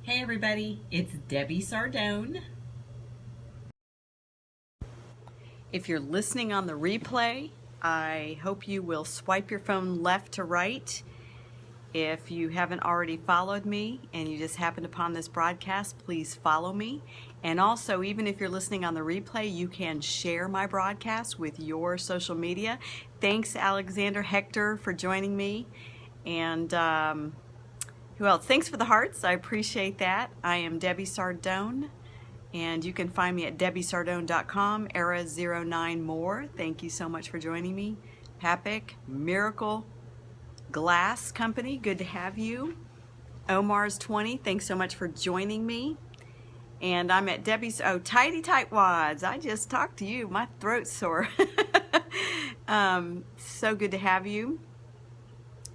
Hey everybody, it's Debbie Sardone. If you're listening on the replay, I hope you will swipe your phone left to right. If you haven't already followed me and you just happened upon this broadcast, please follow me. And also, even if you're listening on the replay, you can share my broadcast with your social media. Thanks, Alexander Hector, for joining me. And who else? Thanks for the hearts. I appreciate that. I am Debbie Sardone, and you can find me at debbiesardone.com, era09more. Thank you so much for joining me. Papik, Miracle Glass Company, good to have you. Omar's 20, thanks so much for joining me. And I'm at Debbie's, Tidy Tightwads. I just talked to you. My throat's sore. So good to have you.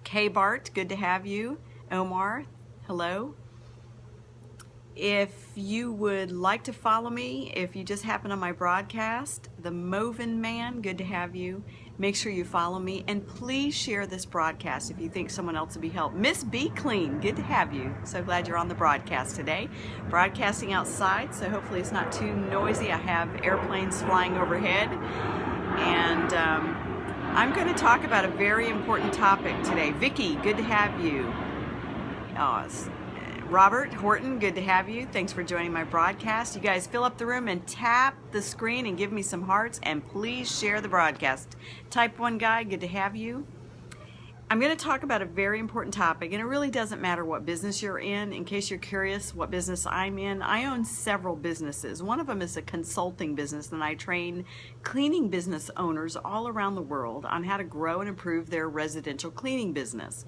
K Bart, good to have you. Omar, hello. If you would like to follow me, if you just happen on my broadcast, the Movin Man, good to have you. Make sure you follow me, and please share this broadcast if you think someone else would be helped. Miss Be Clean, good to have you. So glad you're on the broadcast today. Broadcasting outside, so hopefully it's not too noisy. I have airplanes flying overhead, and I'm going to talk about a very important topic today. Vicky, good to have you. Robert Horton, good to have you. Thanks for joining my broadcast. You guys fill up the room and tap the screen and give me some hearts, and please share the broadcast. Type 1 guy, good to have you. I'm going to talk about a very important topic, and it really doesn't matter what business you're in. In case you're curious what business I'm in, I own several businesses. One of them is a consulting business, and I train cleaning business owners all around the world on how to grow and improve their residential cleaning business.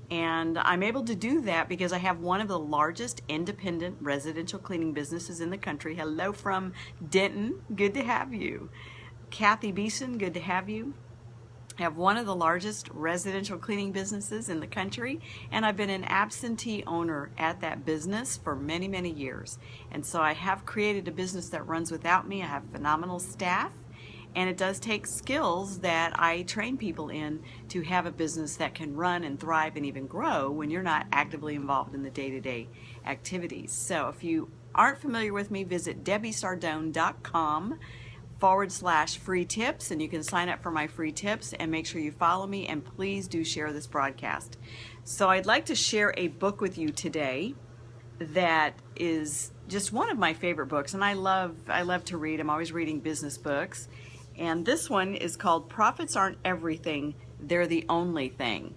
And I'm able to do that because I have one of the largest independent residential cleaning businesses in the country. Hello from Denton, good to have you. Kathy Beeson, good to have you. I have one of the largest residential cleaning businesses in the country, and I've been an absentee owner at that business for many, many years. And so I have created a business that runs without me. I have phenomenal staff. And it does take skills that I train people in to have a business that can run and thrive and even grow when you're not actively involved in the day-to-day activities. So if you aren't familiar with me, visit debbiesardone.com/free tips, and you can sign up for my free tips, and make sure you follow me, and please do share this broadcast. So I'd like to share a book with you today that is just one of my favorite books, and I love to read. I'm always reading business books. And this one is called Profits Aren't Everything, They're the Only Thing.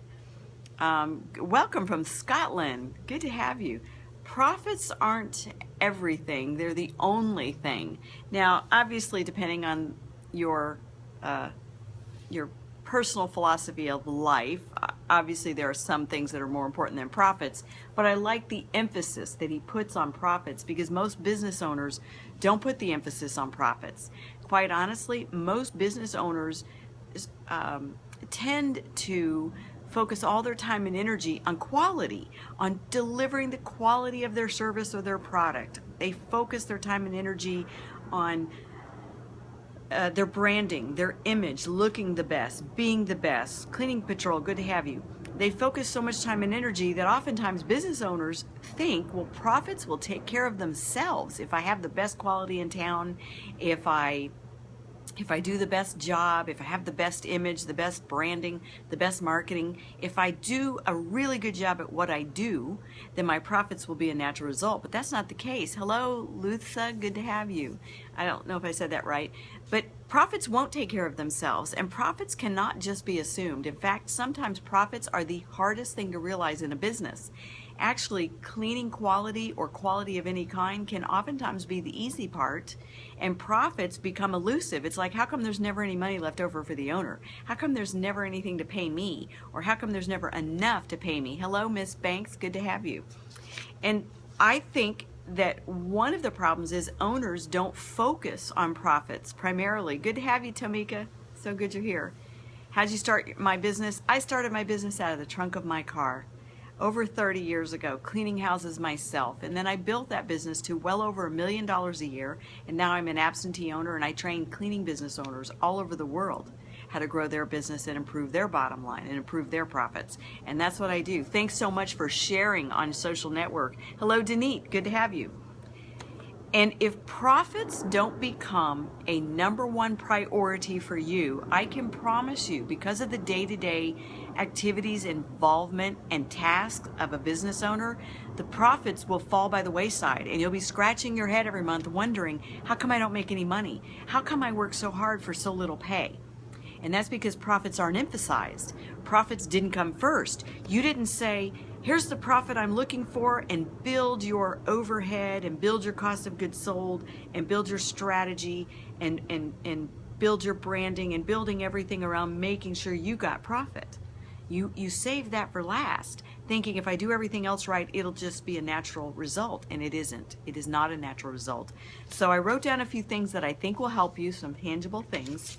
Welcome from Scotland. Good to have you. Profits aren't everything, they're the only thing. Now, obviously, depending on your personal philosophy of life, obviously there are some things that are more important than profits, but I like the emphasis that he puts on profits because most business owners don't put the emphasis on profits. Quite honestly, most business owners tend to focus all their time and energy on quality, on delivering the quality of their service or their product. They focus their time and energy on their branding, their image, looking the best, being the best. Cleaning Patrol, good to have you. They focus so much time and energy that oftentimes business owners think, well, profits will take care of themselves if I have the best quality in town, if I do the best job, if I have the best image, the best branding, the best marketing, if I do a really good job at what I do, then my profits will be a natural result. But that's not the case. Hello, Lutha, good to have you. I don't know if I said that right. But profits won't take care of themselves, and profits cannot just be assumed. In fact, sometimes profits are the hardest thing to realize in a business. Actually, cleaning quality or quality of any kind can oftentimes be the easy part, and profits become elusive. It's like, how come there's never any money left over for the owner? How come there's never anything to pay me? Or how come there's never enough to pay me? Hello, Miss Banks, good to have you. And I think that one of the problems is owners don't focus on profits primarily. Good to have you, Tamika. So good you're here. How'd you start my business? I started my business out of the trunk of my car over 30 years ago, cleaning houses myself. And then I built that business to well over $1 million a year. And now I'm an absentee owner, and I train cleaning business owners all over the world how to grow their business and improve their bottom line and improve their profits. And that's what I do. Thanks so much for sharing on social network. Hello, Denise. Good to have you. And if profits don't become a #1 priority for you, I can promise you, because of the day-to-day activities, involvement, and tasks of a business owner, the profits will fall by the wayside, and you'll be scratching your head every month wondering, how come I don't make any money? How come I work so hard for so little pay? And that's because profits aren't emphasized. Profits didn't come first. You didn't say, here's the profit I'm looking for, and build your overhead and build your cost of goods sold and build your strategy and build your branding and building everything around making sure you got profit. You save that for last, thinking if I do everything else right, it'll just be a natural result, and it isn't. It is not a natural result. So I wrote down a few things that I think will help you, some tangible things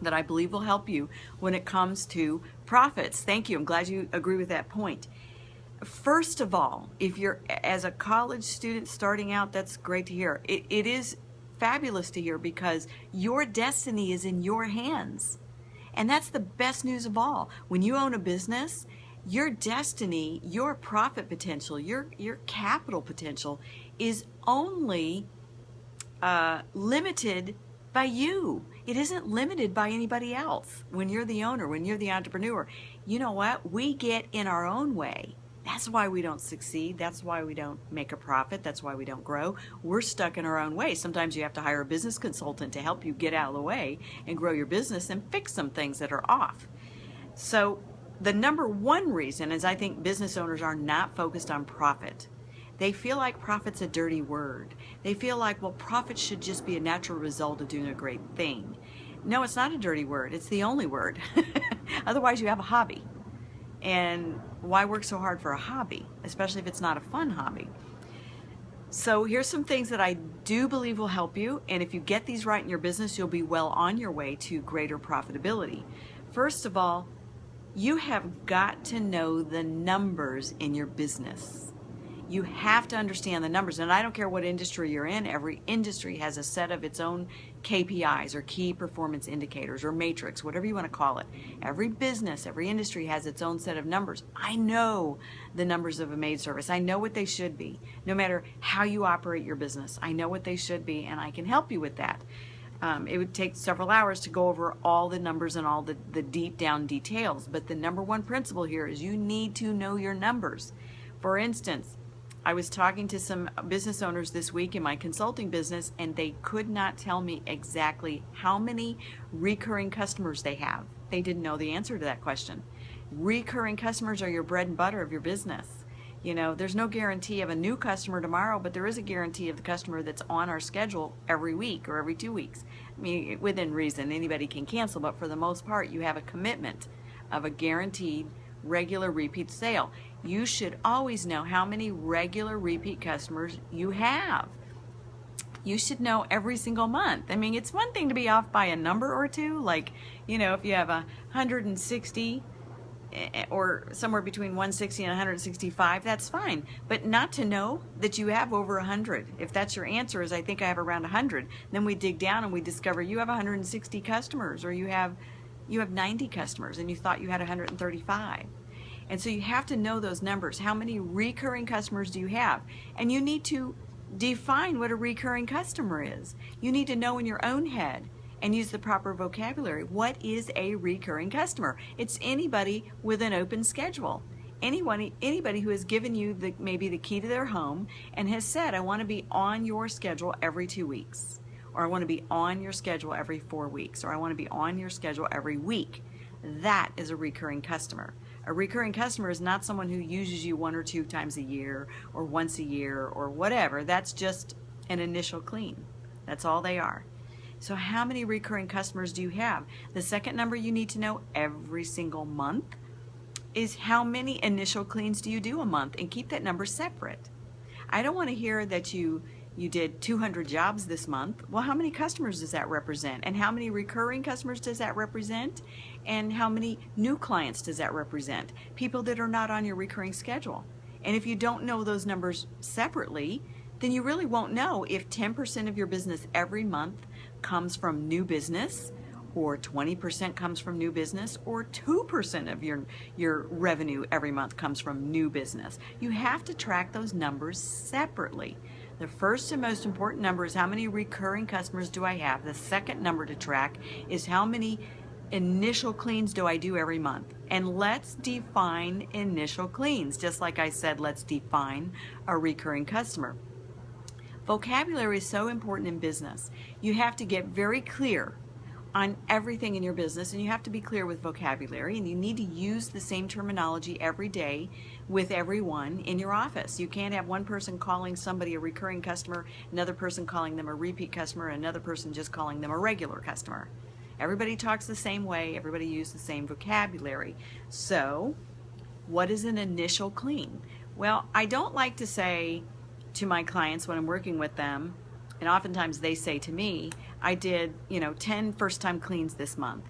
that I believe will help you when it comes to profits. Thank you. I'm glad you agree with that point. First of all, if you're as a college student starting out, that's great to hear. It is fabulous to hear because your destiny is in your hands. And that's the best news of all. When you own a business, your destiny, your profit potential, your capital potential is only limited by you. It isn't limited by anybody else. When you're the owner, when you're the entrepreneur, you know what? We get in our own way. That's why we don't succeed. That's why we don't make a profit. That's why we don't grow. We're stuck in our own way. Sometimes you have to hire a business consultant to help you get out of the way and grow your business and fix some things that are off. So the #1 reason is I think business owners are not focused on profit. They feel like profit's a dirty word. They feel like, well, profit should just be a natural result of doing a great thing. No, it's not a dirty word. It's the only word. Otherwise, you have a hobby. And why work so hard for a hobby, especially if it's not a fun hobby? So here's some things that I do believe will help you. And if you get these right in your business, you'll be well on your way to greater profitability. First of all, you have got to know the numbers in your business. You have to understand the numbers. And I don't care what industry you're in, every industry has a set of its own KPIs or key performance indicators or matrix, whatever you want to call it. Every business, every industry has its own set of numbers. I know the numbers of a maid service. I know what they should be. No matter how you operate your business, I know what they should be, and I can help you with that. It would take several hours to go over all the numbers and all the deep down details, but the #1 principle here is you need to know your numbers. For instance, I was talking to some business owners this week in my consulting business, and they could not tell me exactly how many recurring customers they have. They didn't know the answer to that question. Recurring customers are your bread and butter of your business. You know, there's no guarantee of a new customer tomorrow, but there is a guarantee of the customer that's on our schedule every week or every 2 weeks. I mean, within reason, anybody can cancel, but for the most part, you have a commitment of a guaranteed regular repeat sale. You should always know how many regular repeat customers you have. You should know every single month. I mean, it's one thing to be off by a number or two, like, you know, if you have 160 or somewhere between 160 and 165, that's fine. But not to know that you have over 100. If that's your answer is I think I have around 100, then we dig down and we discover you have 160 customers, or you have 90 customers and you thought you had 135. And so you have to know those numbers. How many recurring customers do you have? And you need to define what a recurring customer is. You need to know in your own head and use the proper vocabulary. What is a recurring customer? It's anybody with an open schedule. Anybody who has given you maybe the key to their home and has said, I want to be on your schedule every 2 weeks, or I want to be on your schedule every 4 weeks, or I want to be on your schedule every week. That is a recurring customer. A recurring customer is not someone who uses you 1 or 2 times a year or once a year or whatever. That's just an initial clean. That's all they are. So how many recurring customers do you have? The second number you need to know every single month is how many initial cleans do you do a month, and keep that number separate. I don't want to hear that you did 200 jobs this month. Well, how many customers does that represent? And how many recurring customers does that represent? And how many new clients does that represent? People that are not on your recurring schedule. And if you don't know those numbers separately, then you really won't know if 10% of your business every month comes from new business, or 20% comes from new business, or 2% of your revenue every month comes from new business. You have to track those numbers separately. The first and most important number is how many recurring customers do I have. The second number to track is how many initial cleans do I do every month. And let's define initial cleans. Just like I said, let's define a recurring customer. Vocabulary is so important in business. You have to get very clear on everything in your business, and you have to be clear with vocabulary, and you need to use the same terminology every day with everyone in your office. You can't have one person calling somebody a recurring customer, another person calling them a repeat customer, and another person just calling them a regular customer. Everybody talks the same way, everybody uses the same vocabulary. So, what is an initial clean? Well, I don't like to say to my clients when I'm working with them, and oftentimes they say to me, I did 10 first-time cleans this month.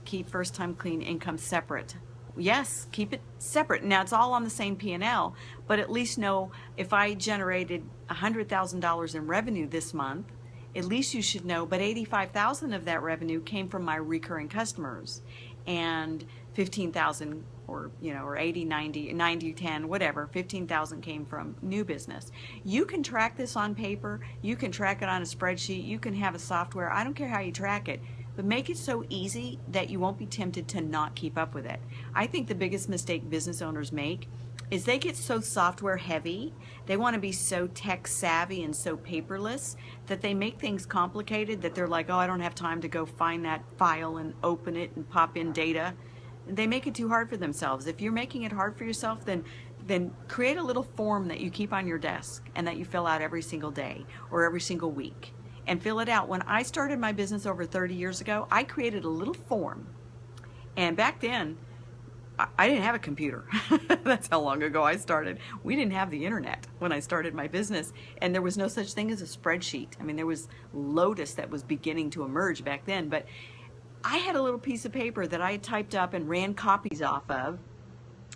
Keep first-time clean income separate. Yes, keep it separate. Now it's all on the same P&L, but at least know if I generated $100,000 in revenue this month, at least you should know, but $85,000 of that revenue came from my recurring customers, and $15,000 or 80, 90, 10, whatever, $15,000 came from new business. You can track this on paper, you can track it on a spreadsheet, you can have a software, I don't care how you track it, but make it so easy that you won't be tempted to not keep up with it. I think the biggest mistake business owners make is they get so software heavy, they want to be so tech savvy and so paperless that they make things complicated, that they're like, oh, I don't have time to go find that file and open it and pop in data. They make it too hard for themselves. If you're making it hard for yourself, then create a little form that you keep on your desk and that you fill out every single day or every single week, and fill it out. When I started my business over 30 years ago, I created a little form, and back then I didn't have a computer. That's how long ago I started. We didn't have the internet when I started my business, and there was no such thing as a spreadsheet. I mean, there was Lotus that was beginning to emerge back then, but I had a little piece of paper that I had typed up and ran copies off of,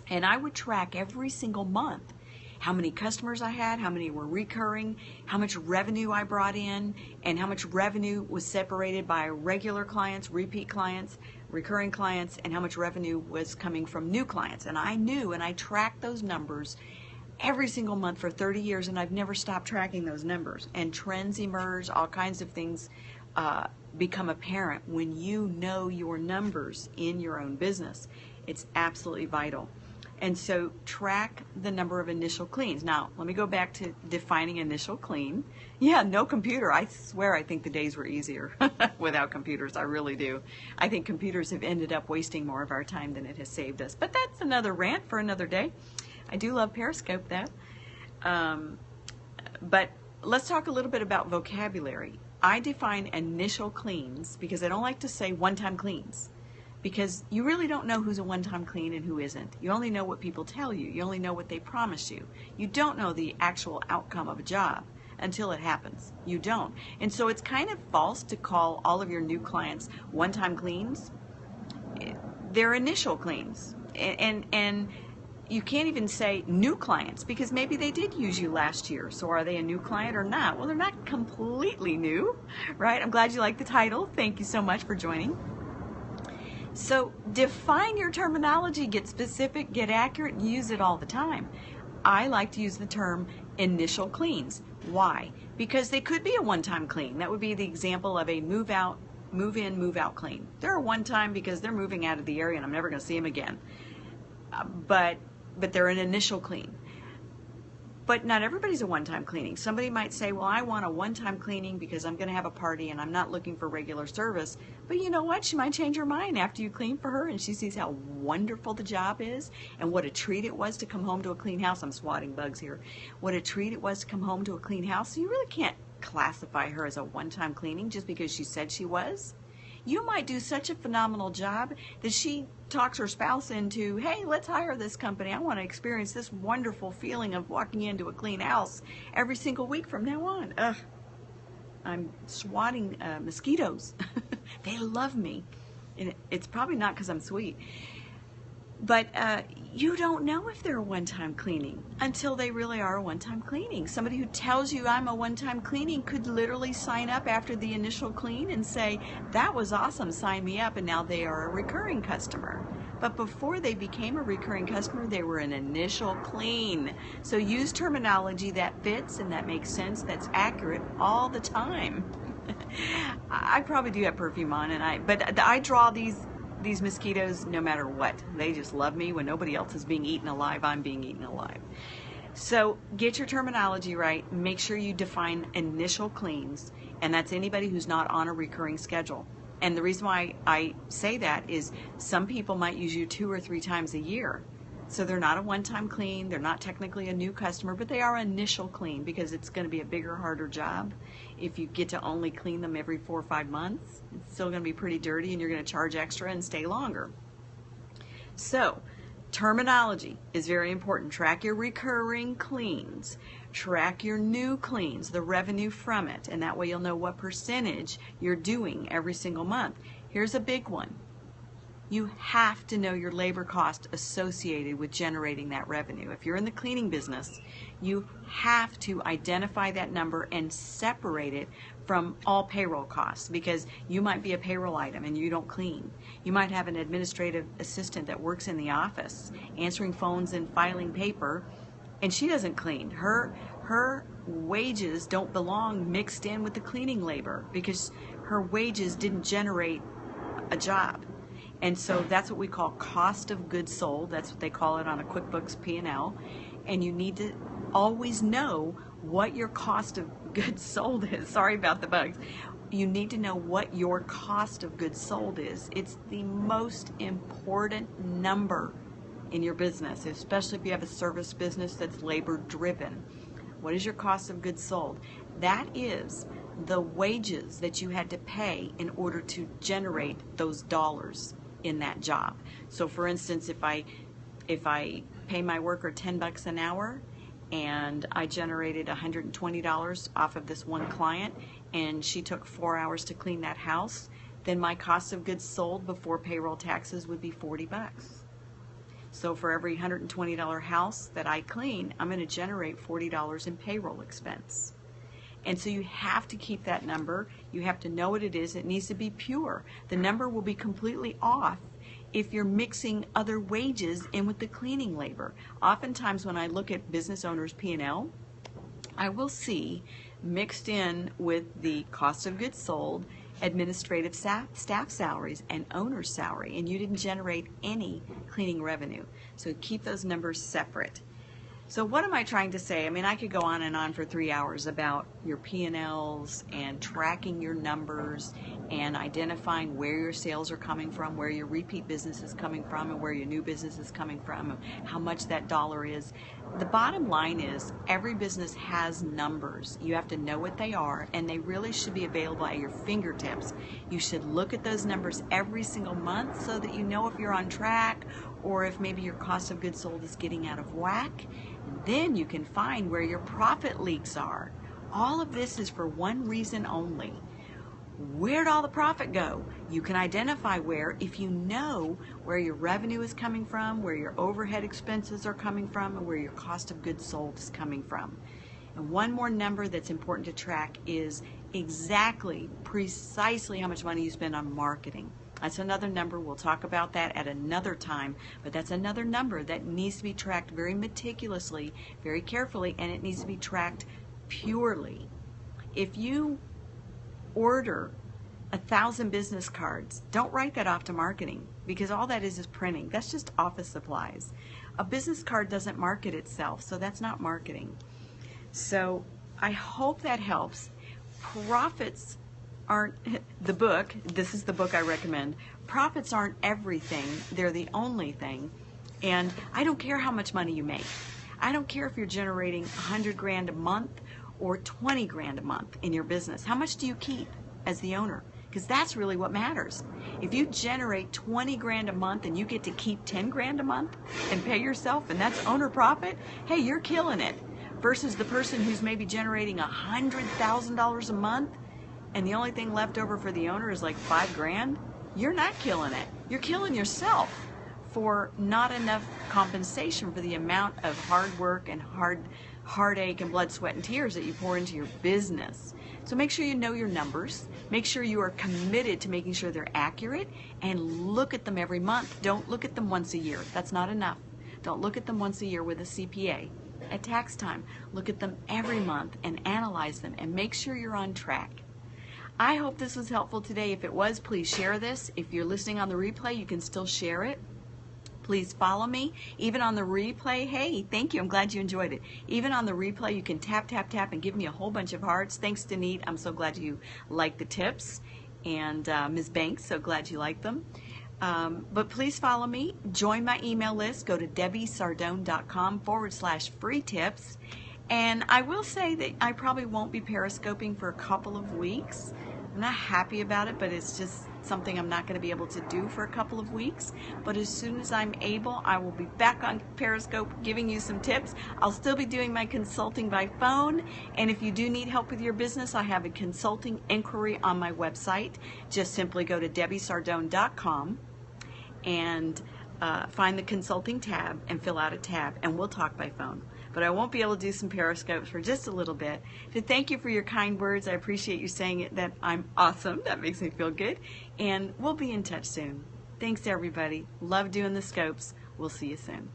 and I would track every single month how many customers I had, how many were recurring, how much revenue I brought in, and how much revenue was separated by regular clients, repeat clients, recurring clients, and how much revenue was coming from new clients. And I knew, and I tracked those numbers every single month for 30 years, and I've never stopped tracking those numbers. And trends emerge, all kinds of things become apparent when you know your numbers in your own business. It's absolutely vital. And so track the number of initial cleans. Now, let me go back to defining initial clean. Yeah, no computer. I swear I think the days were easier without computers. I really do. I think computers have ended up wasting more of our time than it has saved us. But that's another rant for another day. I do love Periscope, that. But let's talk a little bit about vocabulary. I define initial cleans because I don't like to say one-time cleans, because you really don't know who's a one-time clean and who isn't. You only know what people tell you. You only know what they promise you. You don't know the actual outcome of a job until it happens. You don't. And so it's kind of false to call all of your new clients one-time cleans. They're initial cleans. And you can't even say new clients, because maybe they did use you last year. So are they a new client or not? Well, they're not completely new, right? I'm glad you like the title. Thank you so much for joining. So define your terminology, get specific, get accurate, and use it all the time. I like to use the term initial cleans. Why? Because they could be a one-time clean. That would be the example of a move out, move in, move out clean. They're a one-time because they're moving out of the area and I'm never going to see them again. But they're an initial clean. But not everybody's a one-time cleaning. Somebody might say, well, I want a one-time cleaning because I'm going to have a party and I'm not looking for regular service. But you know what? She might change her mind after you clean for her and she sees how wonderful the job is and what a treat it was to come home to a clean house. I'm swatting bugs here. What a treat it was to come home to a clean house. So you really can't classify her as a one-time cleaning just because she said she was. You might do such a phenomenal job that she talks her spouse into, hey, let's hire this company. I want to experience this wonderful feeling of walking into a clean house every single week from now on. Ugh, I'm swatting mosquitoes. They love me. And it's probably not because I'm sweet. But you don't know if they're a one-time cleaning until they really are a one-time cleaning. Somebody who tells you I'm a one-time cleaning could literally sign up after the initial clean and say, that was awesome, sign me up, and now they are a recurring customer. But before they became a recurring customer, they were an initial clean. So use terminology that fits and that makes sense, that's accurate all the time. I probably do have perfume on, but I draw these mosquitoes no matter what. They just love me. When nobody else is being eaten alive, I'm being eaten alive. So get your terminology right. Make sure you define initial cleans, and that's anybody who's not on a recurring schedule. And the reason why I say that is some people might use you 2 or 3 times a year. So they're not a one-time clean, they're not technically a new customer, but they are initial clean because it's going to be a bigger, harder job. If you get to only clean them every 4 or 5 months, it's still going to be pretty dirty and you're going to charge extra and stay longer. So terminology is very important. Track your recurring cleans. Track your new cleans, the revenue from it, and that way you'll know what percentage you're doing every single month. Here's a big one. You have to know your labor cost associated with generating that revenue. If you're in the cleaning business, you have to identify that number and separate it from all payroll costs, because you might be a payroll item and you don't clean. You might have an administrative assistant that works in the office answering phones and filing paper, and she doesn't clean. Her wages don't belong mixed in with the cleaning labor because her wages didn't generate a job. And so that's what we call cost of goods sold. That's what they call it on a QuickBooks P&L. And you need to always know what your cost of goods sold is. Sorry about the bugs. You need to know what your cost of goods sold is. It's the most important number in your business, especially if you have a service business that's labor driven. What is your cost of goods sold? That is the wages that you had to pay in order to generate those dollars in that job. So for instance, if I pay my worker $10 an hour and I generated $120 off of this one client and she took 4 hours to clean that house, then my cost of goods sold before payroll taxes would be $40. So for every $120 house that I clean, I'm going to generate $40 in payroll expense. And so you have to keep that number. You have to know what it is. It needs to be pure. The number will be completely off if you're mixing other wages in with the cleaning labor. Oftentimes when I look at business owners' P&L, I will see mixed in with the cost of goods sold, administrative staff salaries, and owner's salary, and you didn't generate any cleaning revenue. So keep those numbers separate. So what am I trying to say? I mean, I could go on and on for 3 hours about your P&Ls and tracking your numbers and identifying where your sales are coming from, where your repeat business is coming from, and where your new business is coming from, and how much that dollar is. The bottom line is every business has numbers. You have to know what they are, and they really should be available at your fingertips. You should look at those numbers every single month so that you know if you're on track or if maybe your cost of goods sold is getting out of whack. Then you can find where your profit leaks are. All of this is for one reason only. Where'd all the profit go? You can identify where if you know where your revenue is coming from, where your overhead expenses are coming from, and where your cost of goods sold is coming from. And one more number that's important to track is precisely how much money you spend on marketing. That's another number. We'll talk about that at another time, but that's another number that needs to be tracked very meticulously, very carefully, and it needs to be tracked purely. If you order 1,000 business cards, don't write that off to marketing, because all that is printing. That's just office supplies. A business card doesn't market itself, so that's not marketing. So I hope that helps. Profits aren't the book. This is the book I recommend. Profits aren't everything. They're the only thing. And I don't care how much money you make. I don't care if you're generating 100 grand a month or 20 grand a month in your business. How much do you keep as the owner? Because that's really what matters. If you generate 20 grand a month and you get to keep 10 grand a month and pay yourself, and that's owner profit, hey, you're killing it. Versus the person who's maybe generating $100,000 a month and the only thing left over for the owner is like 5 grand, you're not killing it. You're killing yourself. for not enough compensation for the amount of hard work and heartache and blood, sweat, and tears that you pour into your business. So make sure you know your numbers. Make sure you are committed to making sure they're accurate, and look at them every month. Don't look at them once a year. That's not enough. Don't look at them once a year with a CPA. At tax time, look at them every month and analyze them and make sure you're on track. I hope this was helpful today. If it was, please share this. If you're listening on the replay, you can still share it. Please follow me. Even on the replay, hey, thank you. I'm glad you enjoyed it. Even on the replay, you can tap, tap, tap and give me a whole bunch of hearts. Thanks, Denise. I'm so glad you liked the tips. And Ms. Banks, so glad you liked them. But please follow me. Join my email list. Go to DebbieSardone.com/free tips. And I will say that I probably won't be periscoping for a couple of weeks. I'm not happy about it, but it's just something I'm not going to be able to do for a couple of weeks. But as soon as I'm able, I will be back on Periscope giving you some tips. I'll still be doing my consulting by phone. And if you do need help with your business, I have a consulting inquiry on my website. Just simply go to DebbieSardone.com and find the consulting tab and fill out a tab, and we'll talk by phone. But I won't be able to do some periscopes for just a little bit. So thank you for your kind words. I appreciate you saying it, that I'm awesome. That makes me feel good. And we'll be in touch soon. Thanks, everybody. Love doing the scopes. We'll see you soon.